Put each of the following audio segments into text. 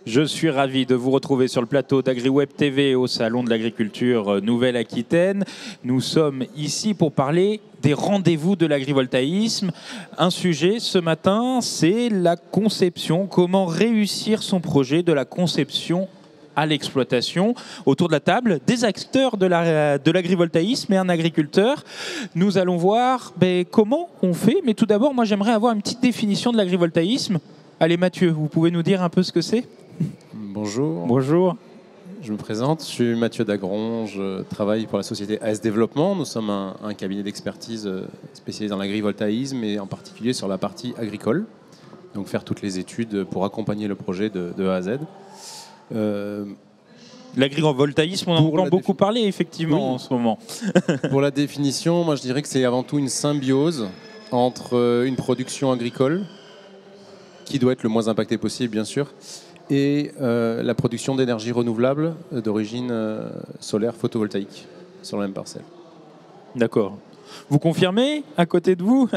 Je suis ravi de vous retrouver sur le plateau d'AgriWeb TV au Salon de l'Agriculture Nouvelle-Aquitaine. Nous sommes ici pour parler des rendez-vous de l'agrivoltaïsme. Un sujet ce matin, c'est la conception. Comment réussir son projet de la conception à l'exploitation. Autour de la table, des acteurs de l'agrivoltaïsme et un agriculteur. Nous allons voir comment on fait. Mais tout d'abord, moi j'aimerais avoir une petite définition de l'agrivoltaïsme. Allez Mathieu, vous pouvez nous dire un peu ce que c'est ? Bonjour. Bonjour. Je me présente, je suis Mathieu Dagron, je travaille pour la société AS Développement. Nous sommes un cabinet d'expertise spécialisé dans l'agrivoltaïsme et en particulier sur la partie agricole. Donc faire toutes les études pour accompagner le projet de A à Z. L'agrivoltaïsme, on en entend beaucoup parler effectivement en ce moment. Pour la définition, moi je dirais que c'est avant tout une symbiose entre une production agricole qui doit être le moins impactée possible bien sûr, et la production d'énergie renouvelable d'origine solaire photovoltaïque sur la même parcelle. D'accord. Vous confirmez à côté de vous?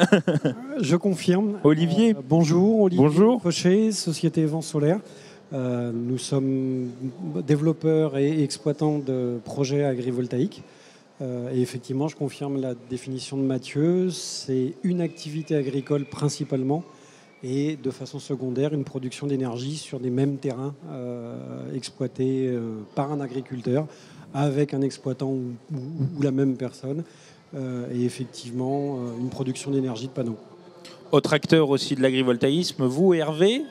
Je confirme. Olivier. Bonjour, Olivier. Bonjour. Fauché, Société Vent Solaire. Nous sommes développeurs et exploitants de projets agrivoltaïques. Et effectivement, je confirme la définition de Mathieu. C'est une activité agricole principalement et de façon secondaire, une production d'énergie sur des mêmes terrains exploités par un agriculteur avec un exploitant ou la même personne. Et effectivement, une production d'énergie de panneaux. Autre acteur aussi de l'agrivoltaïsme, vous Hervé.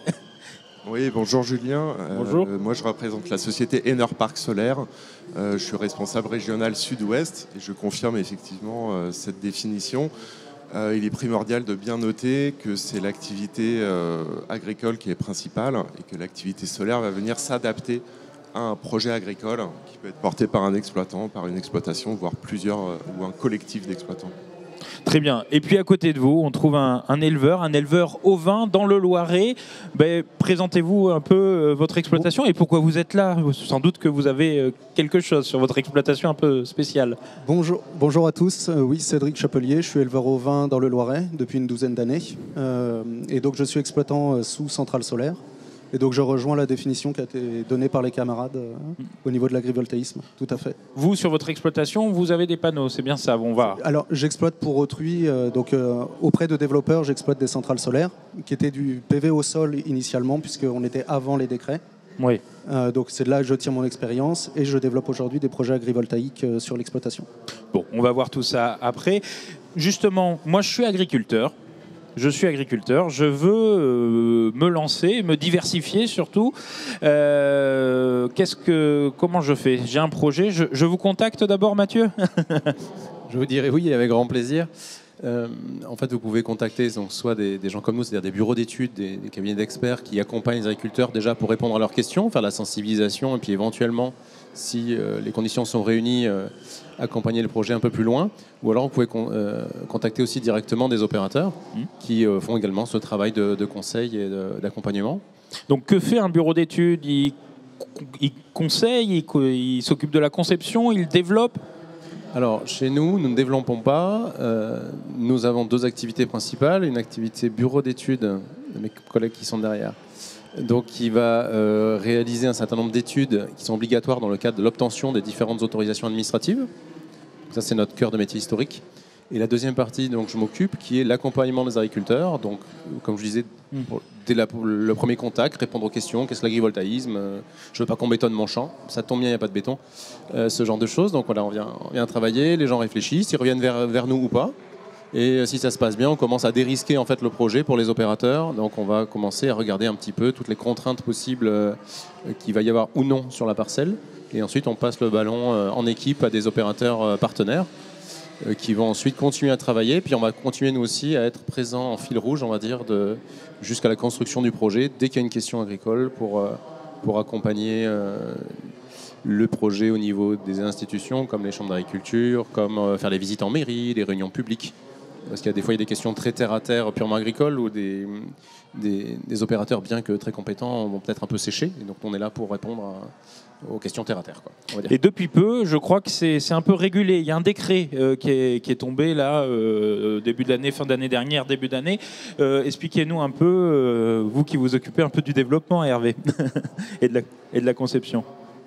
Oui, bonjour Julien. Bonjour. Moi, je représente la société Enerparc Solaire. Je suis responsable régional sud-ouest et je confirme effectivement cette définition. Il est primordial de bien noter que c'est l'activité agricole qui est principale et que l'activité solaire va venir s'adapter à un projet agricole qui peut être porté par un exploitant, par une exploitation, voire plusieurs ou un collectif d'exploitants. Très bien. Et puis à côté de vous, on trouve un éleveur ovin dans le Loiret. Présentez-vous un peu votre exploitation et pourquoi vous êtes là. Sans doute que vous avez quelque chose sur votre exploitation un peu spéciale. Bonjour à tous. Oui, Cédric Chapelier, je suis éleveur ovin dans le Loiret depuis une douzaine d'années. Et donc je suis exploitant sous centrale solaire. Et donc je rejoins la définition qui a été donnée par les camarades au niveau de l'agrivoltaïsme, tout à fait. Vous, sur votre exploitation, vous avez des panneaux, c'est bien ça, on va. Alors j'exploite pour autrui, auprès de développeurs, j'exploite des centrales solaires, qui étaient du PV au sol initialement, puisqu'on était avant les décrets. Oui. Donc c'est de là que je tire mon expérience et je développe aujourd'hui des projets agrivoltaïques sur l'exploitation. Bon, on va voir tout ça après. Justement, moi je suis agriculteur. Je veux me lancer, me diversifier surtout. Comment je fais? J'ai un projet, je vous contacte d'abord Mathieu. Je vous dirai oui avec grand plaisir. En fait, vous pouvez contacter donc, soit des gens comme nous, c'est-à-dire des bureaux d'études, des cabinets d'experts qui accompagnent les agriculteurs déjà pour répondre à leurs questions, faire la sensibilisation et puis éventuellement, si les conditions sont réunies, accompagner le projet un peu plus loin. Ou alors, vous pouvez contacter aussi directement des opérateurs qui font également ce travail de conseil et d'accompagnement. Donc, que fait un bureau d'études? Il conseille, il s'occupe de la conception, il développe? Alors, chez nous ne développons pas. Nous avons deux activités principales. Une activité bureau d'études, de mes collègues qui sont derrière, donc qui va réaliser un certain nombre d'études qui sont obligatoires dans le cadre de l'obtention des différentes autorisations administratives. Ça, c'est notre cœur de métier historique. Et la deuxième partie, donc, je m'occupe, qui est l'accompagnement des agriculteurs. Donc, comme je disais, dès le premier contact, répondre aux questions. Qu'est-ce que l'agrivoltaïsme? Je ne veux pas qu'on bétonne mon champ. Ça tombe bien, il n'y a pas de béton. Ce genre de choses. Donc voilà, on vient travailler, les gens réfléchissent, ils reviennent vers nous ou pas. Et si ça se passe bien, on commence à dérisquer en fait, le projet pour les opérateurs. Donc on va commencer à regarder un petit peu toutes les contraintes possibles qu'il va y avoir ou non sur la parcelle. Et ensuite, on passe le ballon en équipe à des opérateurs partenaires qui vont ensuite continuer à travailler. Puis on va continuer nous aussi à être présents en fil rouge, on va dire, jusqu'à la construction du projet, dès qu'il y a une question agricole pour accompagner le projet au niveau des institutions, comme les chambres d'agriculture, comme faire les visites en mairie, les réunions publiques. Parce qu'il y a des fois il y a des questions très terre-à-terre, purement agricoles, où des opérateurs, bien que très compétents, vont peut-être un peu sécher. Et donc on est là pour répondre aux questions terre-à-terre, quoi, on va dire. Et depuis peu, je crois que c'est un peu régulé. Il y a un décret qui est tombé là, début de l'année, fin d'année dernière, début d'année. Expliquez-nous un peu, vous qui vous occupez un peu du développement, Hervé, et de la conception.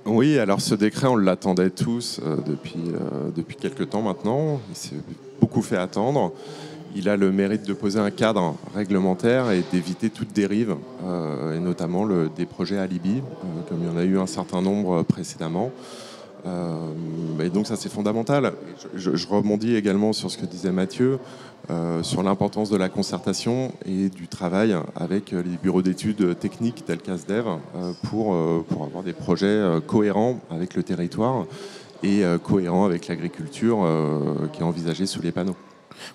Oui, alors ce décret, on l'attendait tous depuis quelques temps maintenant. Il s'est beaucoup fait attendre. Il a le mérite de poser un cadre réglementaire et d'éviter toute dérive, et notamment des projets alibi, comme il y en a eu un certain nombre précédemment. Et donc ça, c'est fondamental. Je rebondis également sur ce que disait Mathieu, sur l'importance de la concertation et du travail avec les bureaux d'études techniques tels qu'ASDEV pour avoir des projets cohérents avec le territoire et cohérents avec l'agriculture qui est envisagée sous les panneaux.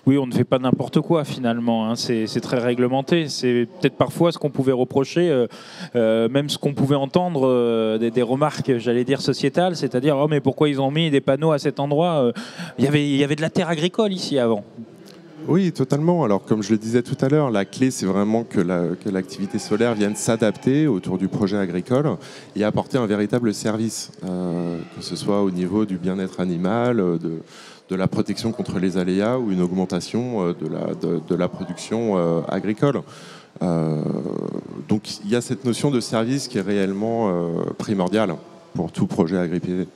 Oui, on ne fait pas n'importe quoi finalement, hein. C'est très réglementé. C'est peut-être parfois ce qu'on pouvait reprocher, même ce qu'on pouvait entendre, des remarques, j'allais dire sociétales, c'est-à-dire « Oh mais pourquoi ils ont mis des panneaux à cet endroit ?» Il y avait de la terre agricole ici avant. Oui, totalement. Alors, comme je le disais tout à l'heure, la clé, c'est vraiment que l'activité solaire vienne s'adapter autour du projet agricole et apporter un véritable service, que ce soit au niveau du bien-être animal, de la protection contre les aléas ou une augmentation de la production agricole. Donc, il y a cette notion de service qui est réellement primordiale pour tout projet agri-privé.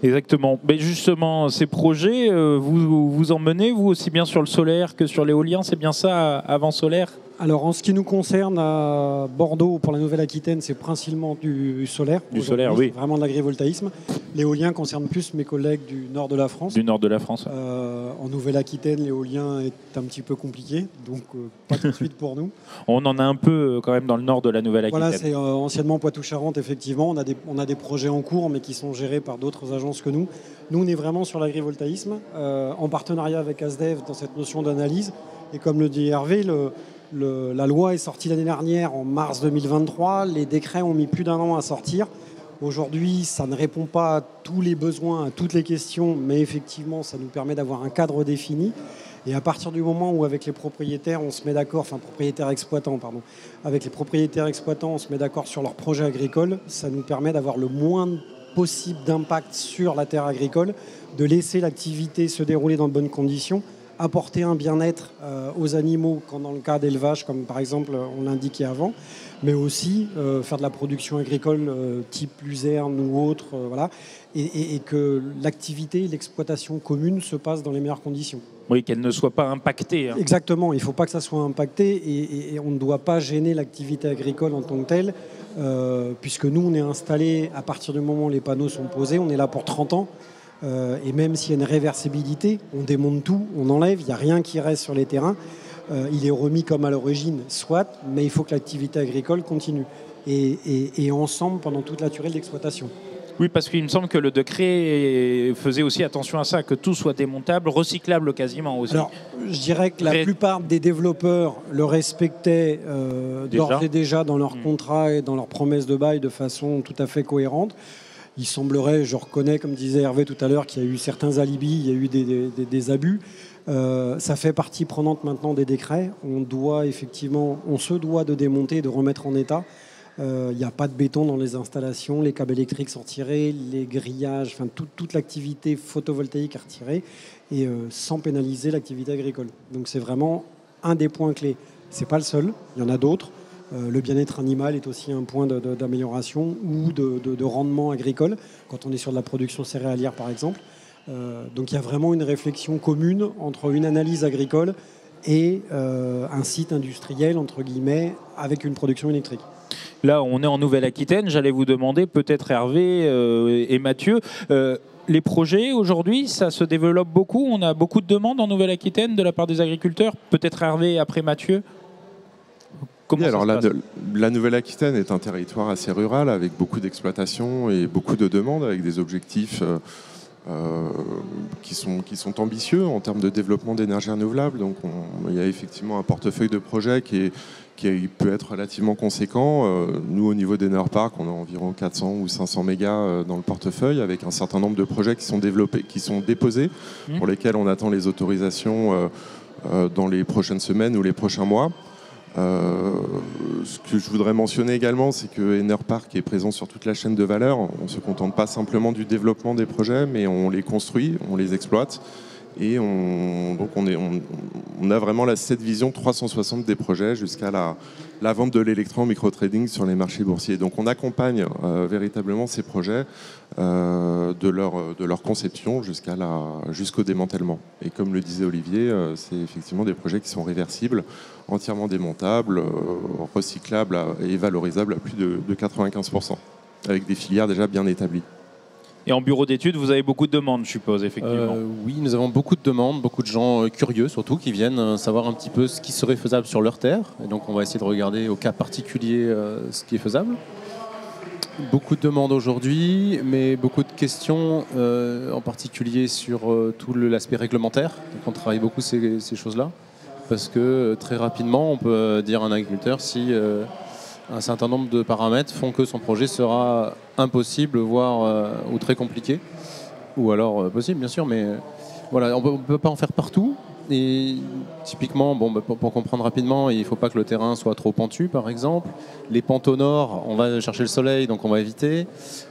Exactement. Mais justement, ces projets, vous en menez, vous, aussi bien sur le solaire que sur l'éolien, c'est bien ça, avant solaire ? Alors en ce qui nous concerne à Bordeaux, pour la Nouvelle-Aquitaine, c'est principalement du solaire. Du solaire, oui. Vraiment de l'agrivoltaïsme. L'éolien concerne plus mes collègues du nord de la France. Du nord de la France. En Nouvelle-Aquitaine, l'éolien est un petit peu compliqué, donc pas tout de suite pour nous. On en a un peu quand même dans le nord de la Nouvelle-Aquitaine. Voilà, c'est anciennement Poitou-Charentes, effectivement. On a des projets en cours, mais qui sont gérés par d'autres agences que nous. Nous, on est vraiment sur l'agrivoltaïsme, en partenariat avec ASDEV dans cette notion d'analyse. Et comme le dit Hervé, la loi est sortie l'année dernière, en mars 2023. Les décrets ont mis plus d'un an à sortir. Aujourd'hui, ça ne répond pas à tous les besoins, à toutes les questions, mais effectivement, ça nous permet d'avoir un cadre défini. Et à partir du moment où, avec les propriétaires, on se met d'accord, enfin propriétaires exploitants, pardon, avec les propriétaires exploitants, on se met d'accord sur leur projet agricole, ça nous permet d'avoir le moins possible d'impact sur la terre agricole, de laisser l'activité se dérouler dans de bonnes conditions, apporter un bien-être aux animaux, quand dans le cas d'élevage, comme par exemple on l'indiquait avant, mais aussi faire de la production agricole type luzerne ou autre, voilà, et que l'activité, l'exploitation commune se passe dans les meilleures conditions. Oui, qu'elle ne soit pas impactée. Hein. Exactement, il ne faut pas que ça soit impacté et on ne doit pas gêner l'activité agricole en tant que telle, puisque nous, on est installés à partir du moment où les panneaux sont posés, on est là pour 30 ans. Et même s'il y a une réversibilité, on démonte tout, on enlève, il n'y a rien qui reste sur les terrains. Il est remis comme à l'origine, soit, mais il faut que l'activité agricole continue. Et ensemble pendant toute la durée de l'exploitation. Oui, parce qu'il me semble que le décret faisait aussi attention à ça, que tout soit démontable, recyclable quasiment aussi. Alors, je dirais que la plupart des développeurs le respectaient d'ores et déjà dans leurs contrats et dans leurs promesses de bail de façon tout à fait cohérente. Il semblerait, je reconnais, comme disait Hervé tout à l'heure, qu'il y a eu certains alibis, il y a eu des abus. Ça fait partie prenante maintenant des décrets. On se doit de démonter, de remettre en état. Il n'y a pas de béton dans les installations, les câbles électriques sont retirés, les grillages, enfin toute l'activité photovoltaïque est retirée, et sans pénaliser l'activité agricole. Donc c'est vraiment un des points clés. C'est pas le seul, il y en a d'autres. Le bien-être animal est aussi un point d'amélioration ou de rendement agricole, quand on est sur de la production céréalière par exemple. Donc il y a vraiment une réflexion commune entre une analyse agricole et un site industriel, entre guillemets, avec une production électrique. Là, on est en Nouvelle-Aquitaine. J'allais vous demander, peut-être Hervé et Mathieu, les projets aujourd'hui, ça se développe beaucoup. On a beaucoup de demandes en Nouvelle-Aquitaine de la part des agriculteurs. Peut-être Hervé après Mathieu. Oui, alors la Nouvelle-Aquitaine est un territoire assez rural avec beaucoup d'exploitations et beaucoup de demandes avec des objectifs qui sont ambitieux en termes de développement d'énergie renouvelable. Donc il y a effectivement un portefeuille de projets qui peut être relativement conséquent. Nous, au niveau d'Enerpark, on a environ 400 ou 500 mégas dans le portefeuille, avec un certain nombre de projets qui sont déposés, pour lesquels on attend les autorisations dans les prochaines semaines ou les prochains mois. Ce que je voudrais mentionner également, c'est que Enerpark est présent sur toute la chaîne de valeur. On ne se contente pas simplement du développement des projets, mais on les construit, on les exploite. Et on a vraiment cette vision 360 des projets jusqu'à la vente de l'électron en micro-trading sur les marchés boursiers. Donc on accompagne véritablement ces projets de leur conception jusqu'au démantèlement. Et comme le disait Olivier, c'est effectivement des projets qui sont réversibles, entièrement démontables, recyclables et valorisables à plus de 95%, avec des filières déjà bien établies. Et en bureau d'études, vous avez beaucoup de demandes, je suppose, effectivement. Oui, nous avons beaucoup de demandes, beaucoup de gens curieux surtout, qui viennent savoir un petit peu ce qui serait faisable sur leur terre. Et donc on va essayer de regarder au cas particulier ce qui est faisable. Beaucoup de demandes aujourd'hui, mais beaucoup de questions, en particulier sur tout l'aspect réglementaire. Donc on travaille beaucoup ces choses-là, parce que très rapidement, on peut dire à un agriculteur si un certain nombre de paramètres font que son projet sera impossible, voire ou très compliqué, ou alors possible bien sûr, mais voilà, on ne peut pas en faire partout. Et typiquement, pour comprendre rapidement, il ne faut pas que le terrain soit trop pentu, par exemple. Les pentes au nord, on va chercher le soleil, donc on va éviter.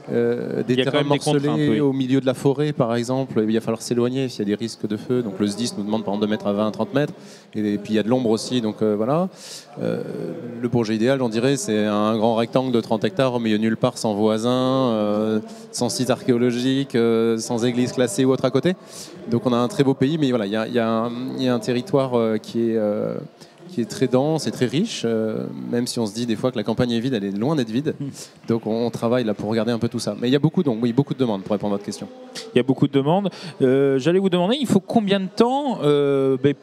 Des terrains morcelés au milieu de la forêt, par exemple, il va falloir s'éloigner s'il y a des risques de feu. Donc le SDIS nous demande par exemple de mettre à 20-30 mètres. Et puis il y a de l'ombre aussi, donc voilà. Le projet idéal, on dirait, c'est un grand rectangle de 30 hectares au milieu nulle part, sans voisins, sans site archéologique, sans église classée ou autre à côté. Donc on a un très beau pays, mais voilà, il y a un territoire qui est très dense et très riche, même si on se dit des fois que la campagne est vide, elle est loin d'être vide. Donc on travaille là pour regarder un peu tout ça. Mais il y a beaucoup de demandes pour répondre à votre question. Il y a beaucoup de demandes. J'allais vous demander, il faut combien de temps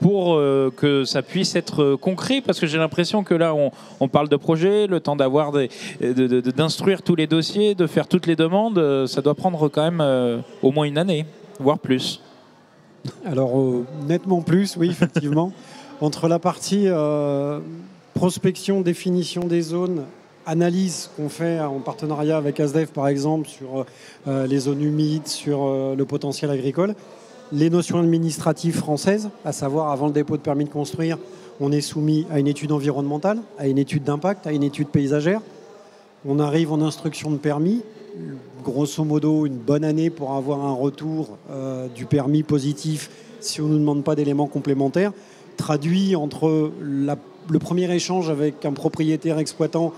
pour que ça puisse être concret? Parce que j'ai l'impression que là, on parle de projet, le temps d'avoir d'instruire tous les dossiers, de faire toutes les demandes, ça doit prendre quand même au moins une année, voire plus. Alors, nettement plus, oui, effectivement. Entre la partie prospection, définition des zones, analyse qu'on fait en partenariat avec ASDEF, par exemple, sur les zones humides, sur le potentiel agricole, les notions administratives françaises, à savoir, avant le dépôt de permis de construire, on est soumis à une étude environnementale, à une étude d'impact, à une étude paysagère. On arrive en instruction de permis, grosso modo une bonne année pour avoir un retour du permis positif si on ne nous demande pas d'éléments complémentaires, traduit entre le premier échange avec un propriétaire exploitant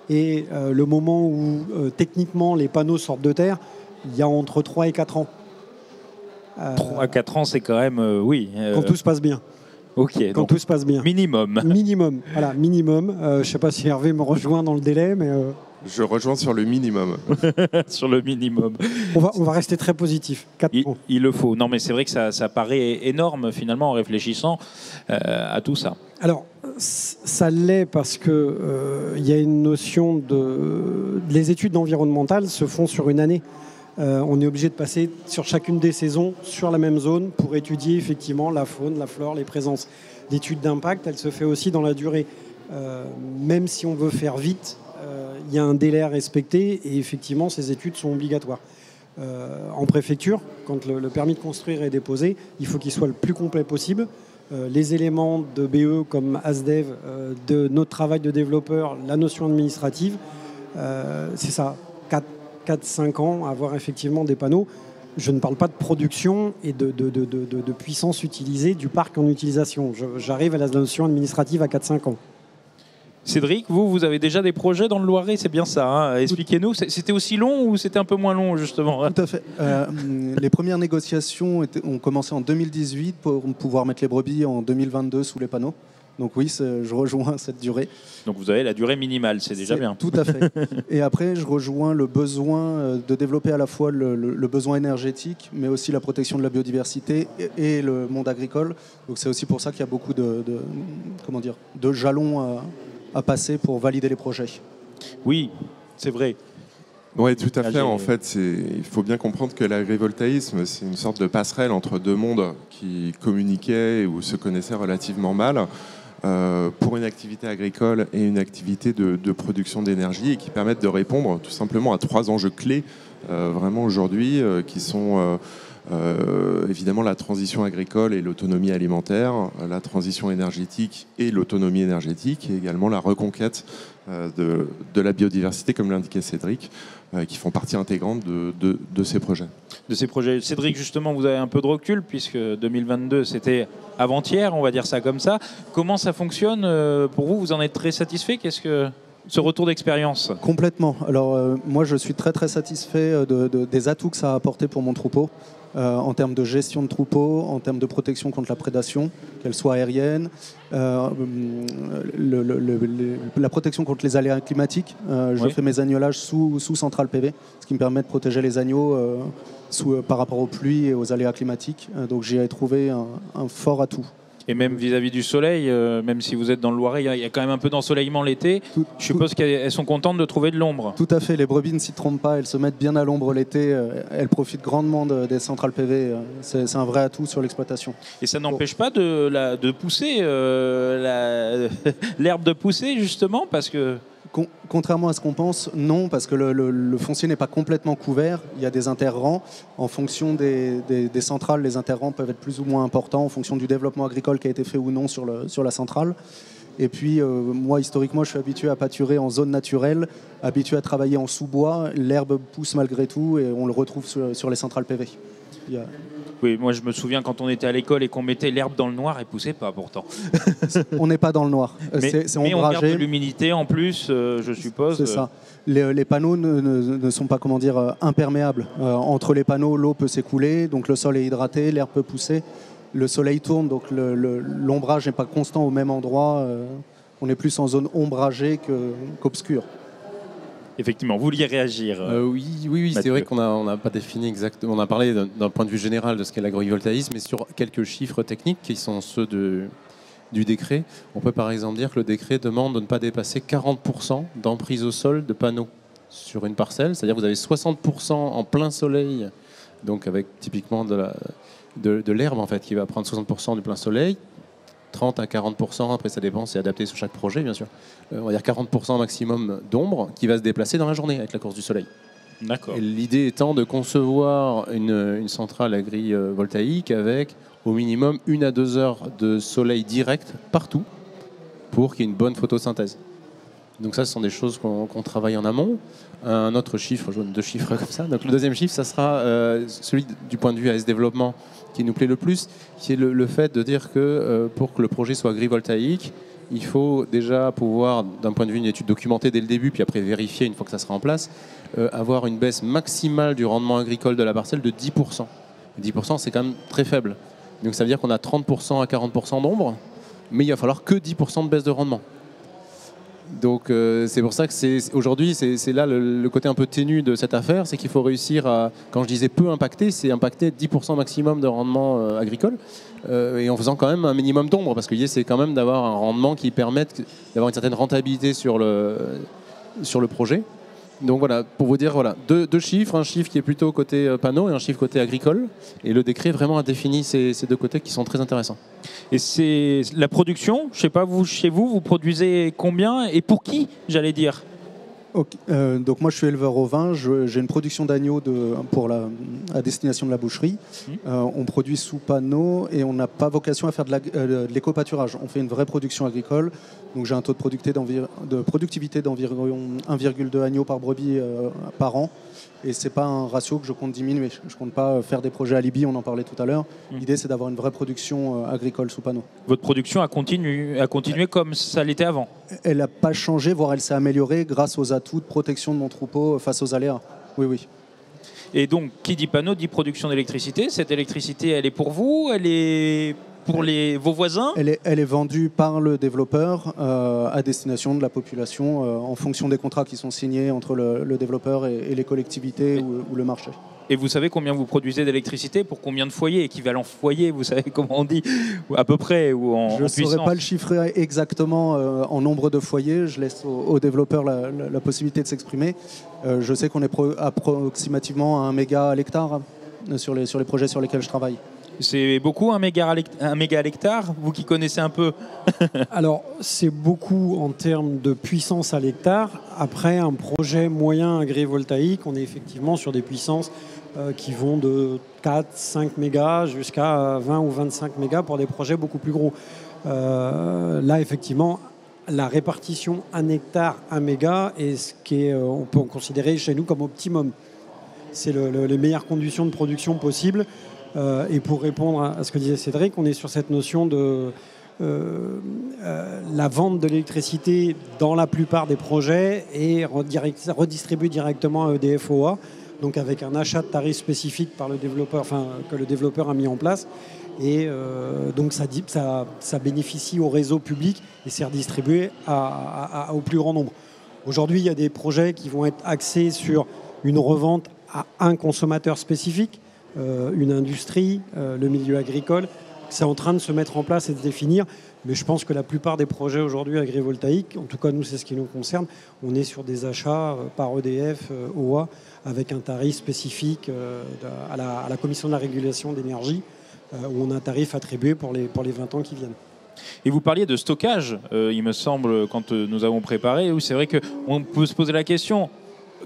et le moment où techniquement les panneaux sortent de terre, il y a entre 3 et 4 ans. 3 à 4 ans, c'est quand même, oui. Quand tout se passe bien. Ok. Quand tout se passe bien. Minimum. Minimum, voilà, minimum. Je ne sais pas si Hervé me rejoint dans le délai, mais... Je rejoins sur le minimum. Sur le minimum. On va rester très positif. 4 ans. Il le faut. Non, mais c'est vrai que ça paraît énorme, finalement, en réfléchissant à tout ça. Alors, ça l'est parce que y a une notion de... Les études environnementales se font sur une année. On est obligé de passer sur chacune des saisons sur la même zone pour étudier effectivement la faune, la flore, les présences. L'étude d'impact, elle se fait aussi dans la durée. Même si on veut faire vite, il y a un délai à respecter et effectivement ces études sont obligatoires. En préfecture, quand le permis de construire est déposé, il faut qu'il soit le plus complet possible. Les éléments de BE comme ASDEV, de notre travail de développeur, la notion administrative, c'est ça, 4-5 ans à avoir effectivement des panneaux. Je ne parle pas de production et de puissance utilisée du parc en utilisation. J'arrive à la notion administrative à 4-5 ans. Cédric, vous avez déjà des projets dans le Loiret, c'est bien ça, hein? Expliquez-nous, c'était aussi long ou c'était un peu moins long justement? Tout à fait. Les premières négociations ont commencé en 2018 pour pouvoir mettre les brebis en 2022 sous les panneaux. Donc oui, je rejoins cette durée. Donc vous avez la durée minimale, c'est déjà bien. Tout à fait. Et après, je rejoins le besoin de développer à la fois le besoin énergétique, mais aussi la protection de la biodiversité et le monde agricole. Donc c'est aussi pour ça qu'il y a beaucoup de jalons à passer pour valider les projets. Oui, c'est vrai. Oui, tout à fait. En fait, il faut bien comprendre que l'agrivoltaïsme, c'est une sorte de passerelle entre deux mondes qui communiquaient ou se connaissaient relativement mal pour une activité agricole et une activité de production d'énergie et qui permettent de répondre tout simplement à 3 enjeux clés vraiment aujourd'hui qui sont évidemment la transition agricole et l'autonomie alimentaire, la transition énergétique et l'autonomie énergétique et également la reconquête de la biodiversité, comme l'indiquait Cédric, qui font partie intégrante de ces projets. De ces projets. Cédric, justement, vous avez un peu de recul, puisque 2022, c'était avant-hier, on va dire ça comme ça. Comment ça fonctionne pour vous? Vous en êtes très satisfait? Qu'est-ce que ce retour d'expérience? Complètement. Alors, moi, je suis très, très satisfait des atouts que ça a apporté pour mon troupeau. En termes de gestion de troupeau, en termes de protection contre la prédation, qu'elle soit aérienne, la protection contre les aléas climatiques. Je fais mes agnelages sous centrale PV, ce qui me permet de protéger les agneaux par rapport aux pluies et aux aléas climatiques. Donc j'y ai trouvé un fort atout. Et même vis-à-vis du soleil, même si vous êtes dans le Loiret, il y a quand même un peu d'ensoleillement l'été. Je suppose qu'elles sont contentes de trouver de l'ombre. Tout à fait, les brebis ne s'y trompent pas, elles se mettent bien à l'ombre l'été, elles profitent grandement des centrales PV, c'est un vrai atout sur l'exploitation. Et ça n'empêche pas de pousser, l'herbe de pousser justement, parce que... Contrairement à ce qu'on pense, non, parce que le foncier n'est pas complètement couvert. Il y a des interrangs. En fonction des centrales, les interrangs peuvent être plus ou moins importants en fonction du développement agricole qui a été fait ou non sur la centrale. Et puis, moi, historiquement, je suis habitué à pâturer en zone naturelle, habitué à travailler en sous-bois. L'herbe pousse malgré tout et on le retrouve sur les centrales PV. Oui, moi je me souviens quand on était à l'école et qu'on mettait l'herbe dans le noir, elle poussait pas pourtant. On n'est pas dans le noir. C'est ombragé. On garde de l'humidité en plus, je suppose. C'est ça. Les panneaux ne sont pas, comment dire, imperméables. Entre les panneaux, l'eau peut s'écouler, donc le sol est hydraté, l'herbe peut pousser. Le soleil tourne, donc l'ombrage n'est pas constant au même endroit. On est plus en zone ombragée qu'obscure. Effectivement, vous vouliez réagir. Oui, c'est vrai qu'on n'a pas défini exactement. On a parlé d'un point de vue général de ce qu'est l'agrivoltaïsme, mais sur quelques chiffres techniques qui sont ceux du décret. On peut par exemple dire que le décret demande de ne pas dépasser 40% d'emprise au sol de panneaux sur une parcelle. C'est-à-dire que vous avez 60% en plein soleil, donc avec typiquement de l'herbe en fait, qui va prendre 60% du plein soleil. 30 à 40%, après ça dépend, c'est adapté sur chaque projet bien sûr. On va dire 40% maximum d'ombre qui va se déplacer dans la journée avec la course du soleil. D'accord. L'idée étant de concevoir une centrale agrivoltaïque avec au minimum 1 à 2 heures de soleil direct partout pour qu'il y ait une bonne photosynthèse. Donc ça, ce sont des choses qu'on travaille en amont. Un autre chiffre, je donne 2 chiffres comme ça. Donc le deuxième chiffre, ça sera celui du point de vue AS Développement qui nous plaît le plus, qui est le fait de dire que pour que le projet soit agrivoltaïque, il faut déjà pouvoir, d'un point de vue d'une étude documentée dès le début, puis après vérifier une fois que ça sera en place, avoir une baisse maximale du rendement agricole de la parcelle de 10%. 10%, c'est quand même très faible. Donc ça veut dire qu'on a 30% à 40% d'ombre, mais il va falloir que 10% de baisse de rendement. Donc c'est pour ça que aujourd'hui, c'est là le côté un peu ténu de cette affaire, c'est qu'il faut réussir à, quand je disais peu impacter, c'est impacter 10% maximum de rendement agricole, et en faisant quand même un minimum d'ombre, parce que l'idée c'est quand même d'avoir un rendement qui permette d'avoir une certaine rentabilité sur le projet. Donc voilà, pour vous dire, voilà, deux chiffres, un chiffre qui est plutôt côté panneau et un chiffre côté agricole. Et le décret vraiment a défini ces 2 côtés qui sont très intéressants. Et c'est la production, je ne sais pas, chez vous, vous produisez combien et pour qui, j'allais dire? Okay. Donc moi je suis éleveur au vin, j'ai une production d'agneaux à destination de la boucherie. On produit sous panneau et on n'a pas vocation à faire de l'éco-pâturage. On fait une vraie production agricole. Donc j'ai un taux de productivité d'environ 1,2 agneaux par brebis par an. Et ce n'est pas un ratio que je compte diminuer. Je ne compte pas faire des projets à Libye, on en parlait tout à l'heure. L'idée c'est d'avoir une vraie production agricole sous panneau. Votre production a continué comme ça l'était avant? Elle n'a pas changé, voire elle s'est améliorée grâce aux atouts de protection de mon troupeau face aux aléas. Oui. Et donc, qui dit panneau dit production d'électricité. Cette électricité, elle est pour vous? Elle est pour vos voisins? Elle est vendue par le développeur à destination de la population en fonction des contrats qui sont signés entre le développeur et les collectivités ou le marché. Et vous savez combien vous produisez d'électricité pour combien de foyers, équivalent foyer, vous savez comment on dit, à peu près, ou en Je ne puissance? saurais pas le chiffrer exactement en nombre de foyers. Je laisse aux développeurs la possibilité de s'exprimer. Je sais qu'on est approximativement à 1 méga à l'hectare sur les projets sur lesquels je travaille. C'est beaucoup, un méga à l'hectare, vous qui connaissez un peu? Alors, c'est beaucoup en termes de puissance à l'hectare. Après, un projet moyen agrivoltaïque, on est effectivement sur des puissances qui vont de 4, 5 mégas jusqu'à 20 ou 25 mégas pour des projets beaucoup plus gros. Là, effectivement, la répartition 1 hectare, 1 méga est ce qu'on peut considérer chez nous comme optimum. C'est les meilleures conditions de production possibles. Et pour répondre à ce que disait Cédric, on est sur cette notion de la vente de l'électricité dans la plupart des projets est redistribuée directement à EDF-OA, donc avec un achat de tarifs spécifiques par le développeur, que le développeur a mis en place. Et donc ça bénéficie au réseau public et c'est redistribué au plus grand nombre. Aujourd'hui, il y a des projets qui vont être axés sur une revente à un consommateur spécifique, une industrie, le milieu agricole. C'est en train de se mettre en place et de se définir, mais je pense que la plupart des projets aujourd'hui agrivoltaïques, en tout cas nous c'est ce qui nous concerne, on est sur des achats par EDF, OA, avec un tarif spécifique à la Commission de la régulation d'énergie, où on a un tarif attribué pour les 20 ans qui viennent. Et vous parliez de stockage, il me semble, quand nous avons préparé, où c'est vrai qu'on peut se poser la question.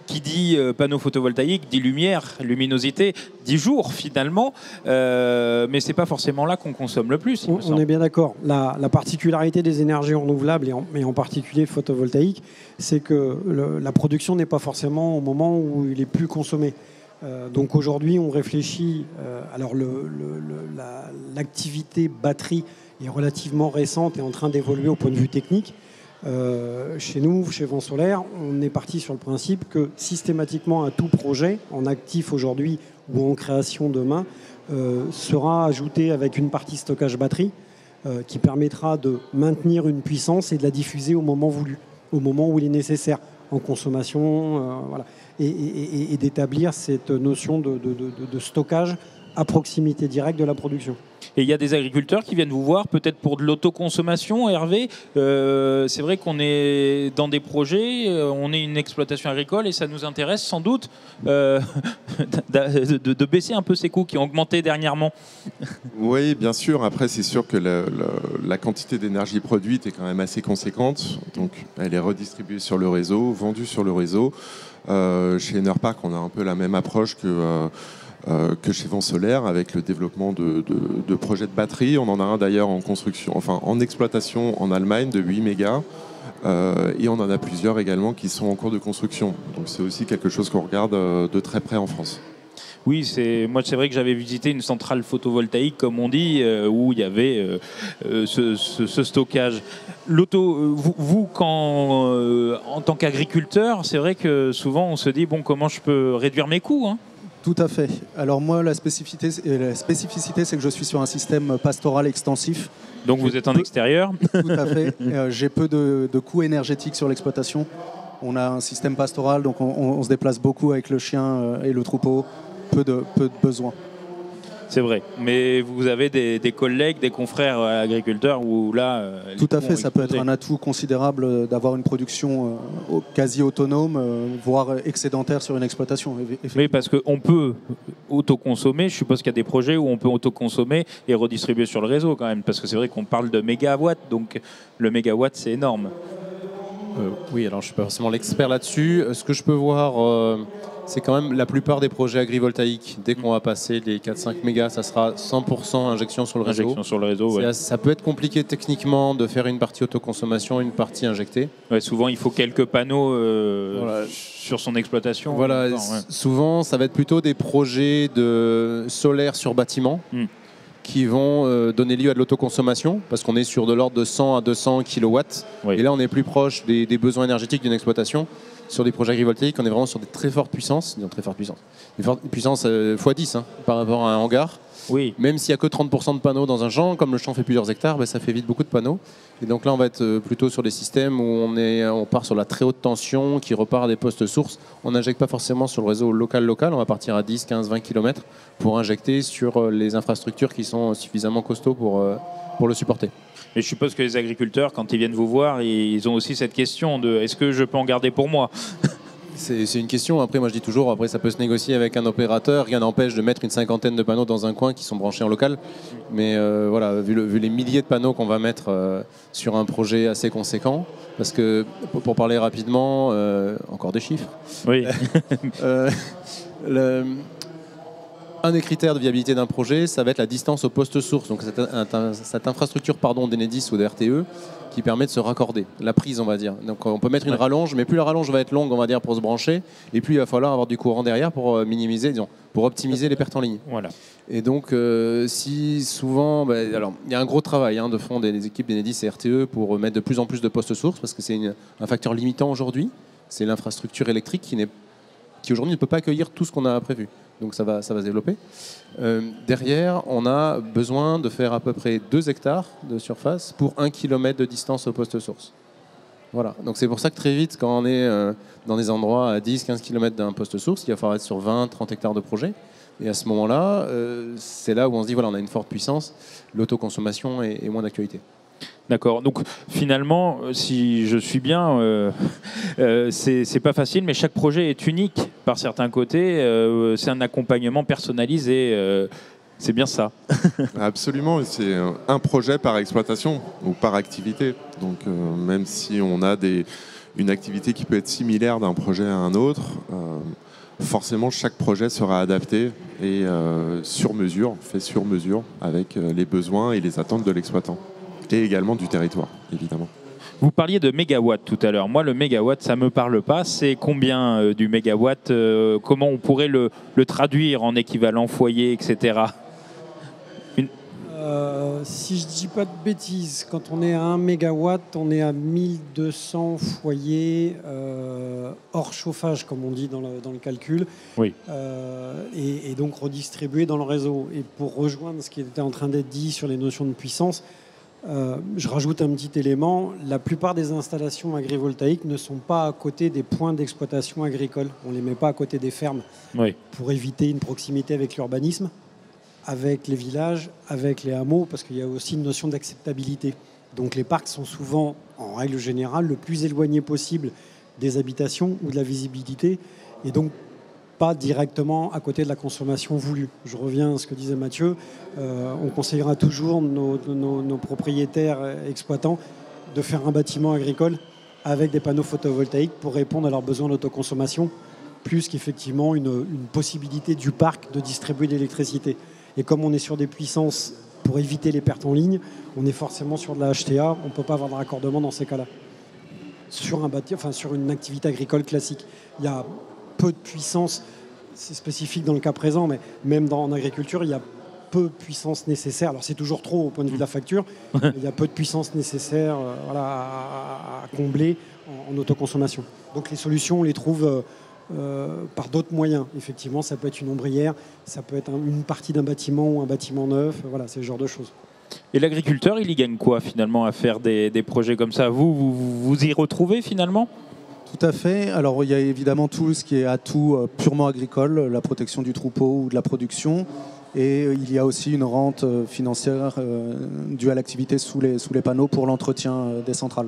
Qui dit panneau photovoltaïque, dit lumière, luminosité, dit jour finalement, mais c'est pas forcément là qu'on consomme le plus. On est bien d'accord. La particularité des énergies renouvelables, et en particulier photovoltaïque, c'est que la production n'est pas forcément au moment où il est plus consommé. Donc aujourd'hui, on réfléchit. Alors l'activité batterie est relativement récente et en train d'évoluer au point de vue technique. Chez nous, chez Vent Solaire, on est parti sur le principe que systématiquement à tout projet, en actif aujourd'hui ou en création demain, sera ajouté avec une partie stockage batterie qui permettra de maintenir une puissance et de la diffuser au moment voulu, au moment où il est nécessaire, en consommation, voilà. Et d'établir cette notion de stockage à proximité directe de la production. Et il y a des agriculteurs qui viennent vous voir, peut-être pour de l'autoconsommation, Hervé. C'est vrai qu'on est dans des projets, on est une exploitation agricole et ça nous intéresse sans doute de baisser un peu ces coûts qui ont augmenté dernièrement. Oui, bien sûr. Après, c'est sûr que la quantité d'énergie produite est quand même assez conséquente. Donc, elle est redistribuée sur le réseau, vendue sur le réseau. Chez Enerpark, on a un peu la même approche que chez Vent Solaire avec le développement de projets de batterie. On en a un d'ailleurs en construction, enfin en exploitation en Allemagne de 8 mégas et on en a plusieurs également qui sont en cours de construction. Donc c'est aussi quelque chose qu'on regarde de très près en France. Oui, c'est vrai que j'avais visité une centrale photovoltaïque, comme on dit, où il y avait ce stockage. Vous en tant qu'agriculteur, c'est vrai que souvent on se dit bon, comment je peux réduire mes coûts, hein ? Tout à fait. Alors moi, la spécificité, c'est que je suis sur un système pastoral extensif. Donc vous êtes en extérieur ? Tout à fait. J'ai peu de coûts énergétiques sur l'exploitation. On a un système pastoral, donc on se déplace beaucoup avec le chien et le troupeau. Peu de besoins. C'est vrai. Mais vous avez des collègues, des confrères agriculteurs où là... Tout à fait. Ça peut être un atout considérable d'avoir une production quasi autonome, voire excédentaire sur une exploitation. Oui, parce qu'on peut autoconsommer. Je suppose qu'il y a des projets où on peut autoconsommer et redistribuer sur le réseau quand même. Parce que c'est vrai qu'on parle de mégawatts. Donc le mégawatt, c'est énorme. Oui, alors je ne suis pas forcément l'expert là-dessus. Ce que je peux voir, c'est quand même la plupart des projets agrivoltaïques. Dès qu'on va passer les 4-5 mégas, ça sera 100% injection sur le réseau. Injection sur le réseau, ouais. Ça peut être compliqué techniquement de faire une partie autoconsommation, une partie injectée. Ouais, souvent, il faut quelques panneaux sur son exploitation. Voilà, souvent, ça va être plutôt des projets de solaire sur bâtiment. Qui vont donner lieu à de l'autoconsommation, parce qu'on est sur de l'ordre de 100 à 200 kW. Oui. Et là, on est plus proche des besoins énergétiques d'une exploitation. sur des projets agrivoltaïques, on est vraiment sur des très fortes puissances, des fortes puissances x10 par rapport à un hangar. Oui. Même s'il n'y a que 30% de panneaux dans un champ, comme le champ fait plusieurs hectares, ça fait vite beaucoup de panneaux. Et donc là, on va être plutôt sur des systèmes où on part sur la très haute tension, qui repart à des postes sources. On n'injecte pas forcément sur le réseau local, on va partir à 10, 15, 20 km pour injecter sur les infrastructures qui sont suffisamment costauds pour le supporter. Et je suppose que les agriculteurs, quand ils viennent vous voir, ils ont aussi cette question de est-ce que je peux en garder pour moi ? C'est une question. Après, moi, je dis toujours, après, ça peut se négocier avec un opérateur. Rien n'empêche de mettre une cinquantaine de panneaux dans un coin qui sont branchés en local. Mais voilà, vu les milliers de panneaux qu'on va mettre sur un projet assez conséquent, parce que, pour parler rapidement, encore des chiffres. Oui. Un des critères de viabilité d'un projet, ça va être la distance au poste source. Donc, cette infrastructure d'Enedis ou de RTE qui permet de se raccorder, la prise, on va dire. Donc on peut mettre une rallonge, mais plus la rallonge va être longue, on va dire, pour se brancher, et plus il va falloir avoir du courant derrière pour minimiser, pour optimiser les pertes en ligne. Voilà. Et donc, si souvent, alors il y a un gros travail de fond des équipes d'Enedis et RTE pour mettre de plus en plus de postes sources, parce que c'est un facteur limitant aujourd'hui. C'est l'infrastructure électrique qui aujourd'hui ne peut pas accueillir tout ce qu'on a prévu. Donc ça va se développer. Derrière, on a besoin de faire à peu près 2 hectares de surface pour 1 km de distance au poste source. Voilà. Donc c'est pour ça que très vite, quand on est dans des endroits à 10-15 km d'un poste source, il va falloir être sur 20-30 hectares de projet. Et à ce moment-là, c'est là où on se dit, voilà, on a une forte puissance, l'autoconsommation est moins d'actualité. D'accord. Donc finalement, si je suis bien, c'est pas facile, mais chaque projet est unique par certains côtés. C'est un accompagnement personnalisé. C'est bien ça. Absolument. C'est un projet par exploitation ou par activité. Donc même si on a une activité qui peut être similaire d'un projet à un autre, forcément chaque projet sera adapté et fait sur mesure avec les besoins et les attentes de l'exploitant. Et également du territoire, évidemment. Vous parliez de mégawatts tout à l'heure. Moi, le mégawatt, ça ne me parle pas. C'est combien du mégawatt comment on pourrait le traduire en équivalent foyer, etc. Si je ne dis pas de bêtises, quand on est à 1 mégawatt, on est à 1200 foyers hors chauffage, comme on dit dans le calcul. Oui. Et donc redistribués dans le réseau. Et pour rejoindre ce qui était en train d'être dit sur les notions de puissance, je rajoute un petit élément. La plupart des installations agrivoltaïques ne sont pas à côté des points d'exploitation agricole. On ne les met pas à côté des fermes pour éviter une proximité avec l'urbanisme, avec les villages, avec les hameaux, parce qu'il y a aussi une notion d'acceptabilité. Donc les parcs sont souvent, en règle générale, le plus éloigné possible des habitations ou de la visibilité, et donc pas directement à côté de la consommation voulue. Je reviens à ce que disait Mathieu. On conseillera toujours nos propriétaires exploitants de faire un bâtiment agricole avec des panneaux photovoltaïques pour répondre à leurs besoins d'autoconsommation, plus qu'effectivement une possibilité du parc de distribuer de l'électricité. Et comme on est sur des puissances pour éviter les pertes en ligne, on est forcément sur de la HTA. On ne peut pas avoir de raccordement dans ces cas-là. Sur une activité agricole classique, il y a peu de puissance, c'est spécifique dans le cas présent, mais même en agriculture, il y a peu de puissance nécessaire. Alors c'est toujours trop au point de vue de la facture, mais il y a peu de puissance nécessaire à combler en autoconsommation. Donc les solutions, on les trouve par d'autres moyens. Effectivement, ça peut être une ombrière, ça peut être une partie d'un bâtiment ou un bâtiment neuf, voilà, c'est ce genre de choses. Et l'agriculteur, il y gagne quoi finalement à faire des projets comme ça ? Vous y retrouvez finalement ? Tout à fait. Alors il y a évidemment tout ce qui est atout purement agricole, la protection du troupeau ou de la production. Et il y a aussi une rente financière due à l'activité sous les panneaux pour l'entretien des centrales.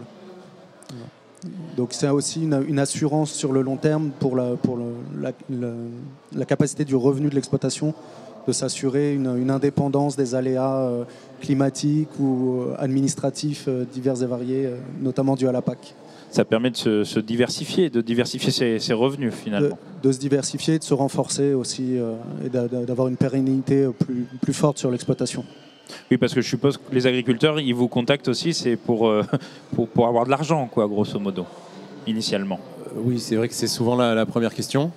Donc c'est aussi une assurance sur le long terme pour la capacité du revenu de l'exploitation de s'assurer une indépendance des aléas climatiques ou administratifs divers et variés, notamment dus à la PAC. Ça permet de se diversifier, ses revenus finalement. De se diversifier, de se renforcer aussi et d'avoir une pérennité plus forte sur l'exploitation. Oui, parce que je suppose que les agriculteurs, ils vous contactent aussi, c'est pour avoir de l'argent, quoi, grosso modo, initialement. Oui, c'est vrai que c'est souvent la première question.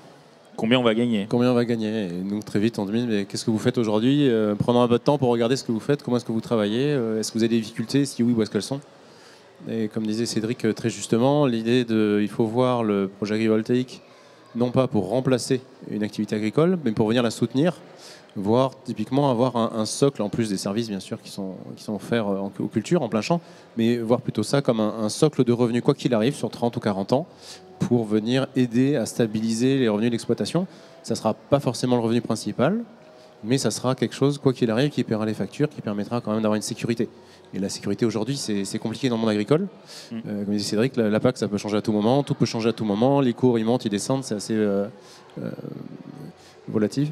Combien on va gagner ? Combien on va gagner ? Et nous, très vite, on se dit, mais qu'est-ce que vous faites aujourd'hui ? Prenons un peu de temps pour regarder ce que vous faites, comment est-ce que vous travaillez, est-ce que vous avez des difficultés, si oui, où est-ce qu'elles sont ? Et comme disait Cédric très justement, il faut voir le projet agrivoltaïque non pas pour remplacer une activité agricole, mais pour venir la soutenir, voire typiquement avoir un socle, en plus des services bien sûr qui sont offerts aux cultures en plein champ, mais voir plutôt ça comme un socle de revenus, quoi qu'il arrive, sur 30 ou 40 ans, pour venir aider à stabiliser les revenus d'exploitation. Ça ne sera pas forcément le revenu principal, mais ça sera quelque chose, quoi qu'il arrive, qui paiera les factures, qui permettra quand même d'avoir une sécurité. Et la sécurité aujourd'hui, c'est compliqué dans le monde agricole. Comme disait Cédric, la PAC, ça peut changer à tout moment, tout peut changer à tout moment, les cours, ils montent, ils descendent, c'est assez volatile.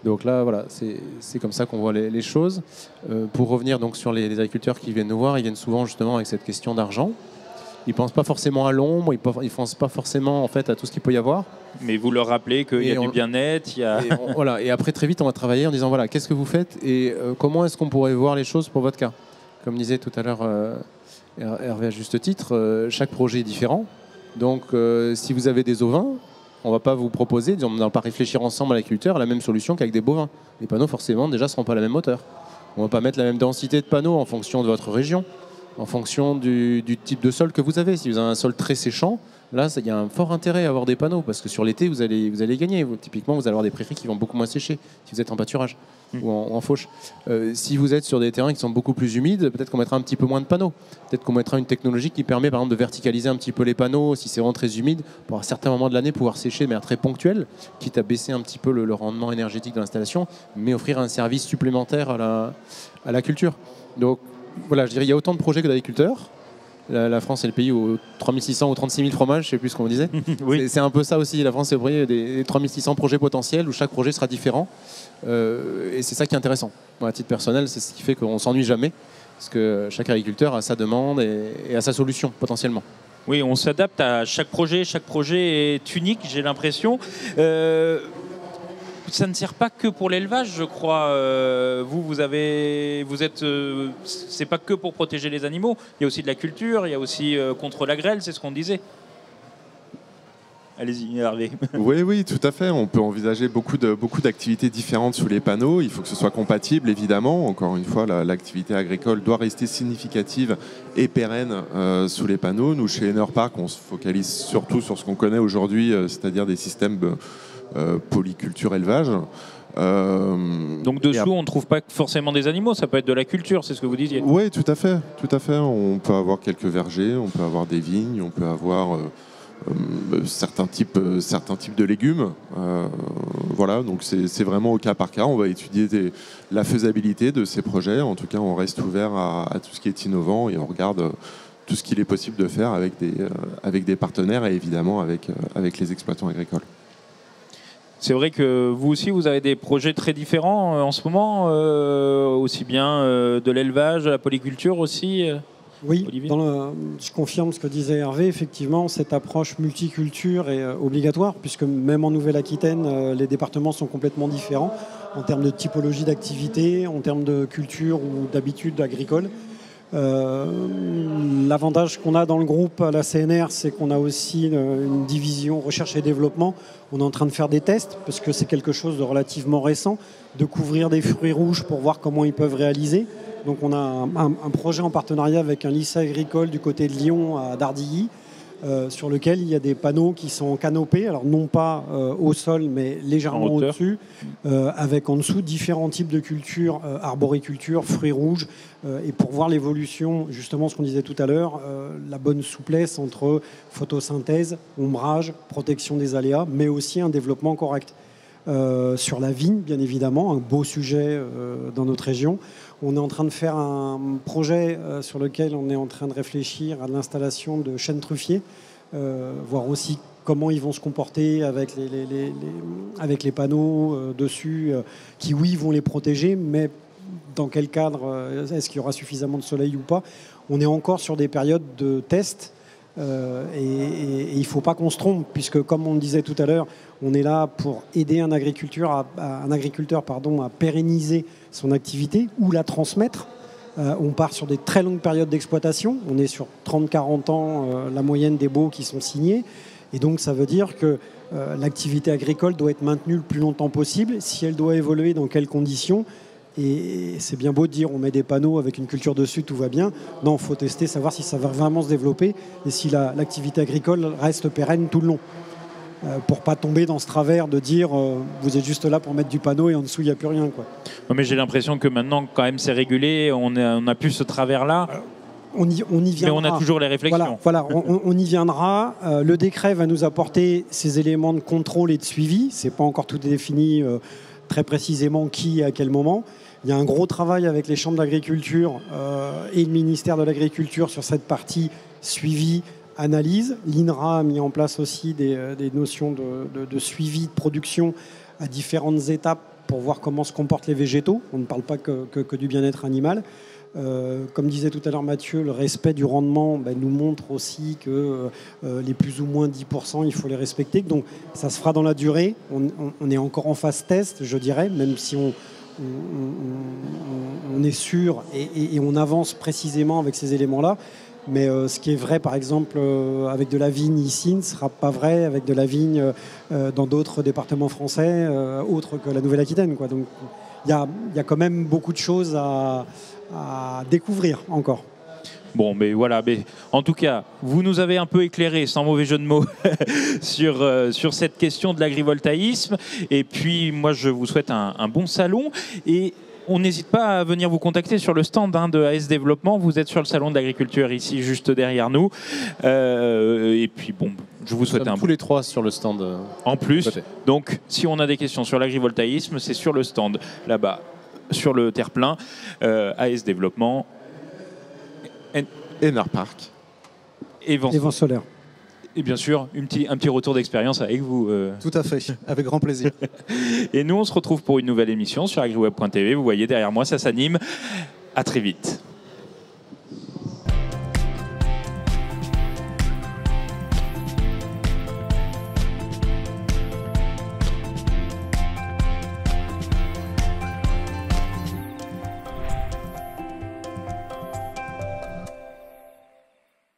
Donc là, voilà, c'est comme ça qu'on voit les choses. Pour revenir donc sur les agriculteurs qui viennent nous voir, ils viennent souvent justement avec cette question d'argent. Ils ne pensent pas forcément à l'ombre, ils ne pensent pas forcément en fait, à tout ce qu'il peut y avoir. Mais vous leur rappelez qu'il y a du bien-être, il y a... Voilà, et après, très vite, on va travailler en disant, voilà, qu'est-ce que vous faites et comment est-ce qu'on pourrait voir les choses pour votre cas. Comme disait tout à l'heure Hervé à juste titre, chaque projet est différent. Donc, si vous avez des ovins, on ne va pas vous proposer, on ne va pas réfléchir ensemble à l'agriculteur, la même solution qu'avec des bovins. Les panneaux, forcément, déjà, ne seront pas à la même hauteur. On ne va pas mettre la même densité de panneaux en fonction de votre région, en fonction du type de sol que vous avez. Si vous avez un sol très séchant, là, il y a un fort intérêt à avoir des panneaux, parce que sur l'été, vous allez gagner. Typiquement, vous allez avoir des prairies qui vont beaucoup moins sécher si vous êtes en pâturage ou en fauche. Si vous êtes sur des terrains qui sont beaucoup plus humides, peut-être qu'on mettra un petit peu moins de panneaux. Peut-être qu'on mettra une technologie qui permet, par exemple, de verticaliser un petit peu les panneaux, si c'est vraiment très humide, pour à certains moments de l'année pouvoir sécher de manière très ponctuelle, quitte à baisser un petit peu le rendement énergétique de l'installation, mais offrir un service supplémentaire à la culture. Donc, voilà, je dirais il y a autant de projets que d'agriculteurs. La France est le pays aux 3600 ou 36 000 fromages, je ne sais plus ce qu'on me disait. Oui. C'est un peu ça aussi, la France est le pays des 3600 projets potentiels où chaque projet sera différent. Et c'est ça qui est intéressant. Moi, à titre personnel, c'est ce qui fait qu'on ne s'ennuie jamais, parce que chaque agriculteur a sa demande et a sa solution potentiellement. Oui, on s'adapte à chaque projet est unique, j'ai l'impression. Ça ne sert pas que pour l'élevage, je crois. C'est pas que pour protéger les animaux. Il y a aussi de la culture, il y a aussi contre la grêle, c'est ce qu'on disait. Allez-y, Hervé. Oui, tout à fait. On peut envisager beaucoup d'activités différentes sous les panneaux. Il faut que ce soit compatible, évidemment. Encore une fois, l'activité agricole doit rester significative et pérenne sous les panneaux. Nous, chez Enerpark, on se focalise surtout sur ce qu'on connaît aujourd'hui, c'est-à-dire des systèmes polyculture élevage. Donc dessous, on ne trouve pas forcément des animaux, ça peut être de la culture, c'est ce que vous disiez. Oui, tout à fait. On peut avoir quelques vergers, on peut avoir des vignes, on peut avoir certains types de légumes. Voilà, donc c'est vraiment au cas par cas. On va étudier la faisabilité de ces projets. En tout cas, on reste ouvert à tout ce qui est innovant et on regarde tout ce qu'il est possible de faire avec des partenaires et évidemment avec les exploitants agricoles. C'est vrai que vous aussi, vous avez des projets très différents en ce moment, aussi bien de l'élevage, de la polyculture aussi. Oui, je confirme ce que disait Hervé. Effectivement, cette approche multiculture est obligatoire, puisque même en Nouvelle-Aquitaine, les départements sont complètement différents en termes de typologie d'activité, en termes de culture ou d'habitudes agricoles. L'avantage qu'on a dans le groupe à la CNR, c'est qu'on a aussi une division recherche et développement. On est en train de faire des tests parce que c'est quelque chose de relativement récent, de couvrir des fruits rouges pour voir comment ils peuvent réaliser. Donc on a un projet en partenariat avec un lycée agricole du côté de Lyon à Dardilly, sur lequel il y a des panneaux qui sont canopés, alors non pas au sol mais légèrement au-dessus, avec en dessous différents types de cultures, arboriculture, fruits rouges, et pour voir l'évolution, justement ce qu'on disait tout à l'heure, la bonne souplesse entre photosynthèse, ombrage, protection des aléas, mais aussi un développement correct. Sur la vigne, bien évidemment, un beau sujet dans notre région. On est en train de faire un projet sur lequel on est en train de réfléchir à l'installation de chênes truffiers, voir aussi comment ils vont se comporter avec les panneaux dessus, qui oui vont les protéger, mais dans quel cadre, est-ce qu'il y aura suffisamment de soleil ou pas. On est encore sur des périodes de tests. Et il ne faut pas qu'on se trompe, puisque comme on le disait tout à l'heure, on est là pour aider un agriculteur à pérenniser son activité ou la transmettre. On part sur des très longues périodes d'exploitation. On est sur 30-40 ans, la moyenne des baux qui sont signés. Et donc ça veut dire que l'activité agricole doit être maintenue le plus longtemps possible. Si elle doit évoluer, dans quelles conditions ? Et c'est bien beau de dire on met des panneaux avec une culture dessus, tout va bien. Non, il faut tester, savoir si ça va vraiment se développer et si l'activité agricole reste pérenne tout le long. Pour pas tomber dans ce travers de dire vous êtes juste là pour mettre du panneau et en dessous il n'y a plus rien, quoi. Non, mais j'ai l'impression que maintenant quand même c'est régulé, on a plus ce travers-là. On y viendra. Mais on a toujours les réflexions. Voilà, on y viendra. Le décret va nous apporter ces éléments de contrôle et de suivi. C'est pas encore tout défini très précisément qui et à quel moment. Il y a un gros travail avec les chambres d'agriculture et le ministère de l'Agriculture sur cette partie suivi, analyse. L'INRA a mis en place aussi des notions de suivi de production à différentes étapes pour voir comment se comportent les végétaux. On ne parle pas que du bien-être animal. Comme disait tout à l'heure Mathieu, le respect du rendement nous montre aussi que les plus ou moins 10%, il faut les respecter. Donc ça se fera dans la durée. On est encore en phase test, je dirais, même si on est sûr et on avance précisément avec ces éléments-là. Mais ce qui est vrai, par exemple, avec de la vigne ici, ne sera pas vrai avec de la vigne dans d'autres départements français, autres que la Nouvelle-Aquitaine, quoi. Donc il y a quand même beaucoup de choses à découvrir encore. Bon, mais voilà. Mais en tout cas, vous nous avez un peu éclairé, sans mauvais jeu de mots, sur cette question de l'agrivoltaïsme. Et puis, moi, je vous souhaite un bon salon. Et on n'hésite pas à venir vous contacter sur le stand de AS Développement. Vous êtes sur le salon de l'agriculture ici, juste derrière nous. Et puis, bon, je vous souhaite tous les trois sur le stand. En plus, donc, si on a des questions sur l'agrivoltaïsme, c'est sur le stand, là-bas, sur le terre-plein, AS Développement. Enor Park. Et Vent Solaire. Et bien sûr, un petit retour d'expérience avec vous. Tout à fait, avec grand plaisir. Et nous, on se retrouve pour une nouvelle émission sur agriweb.tv. Vous voyez derrière moi, ça s'anime. À très vite.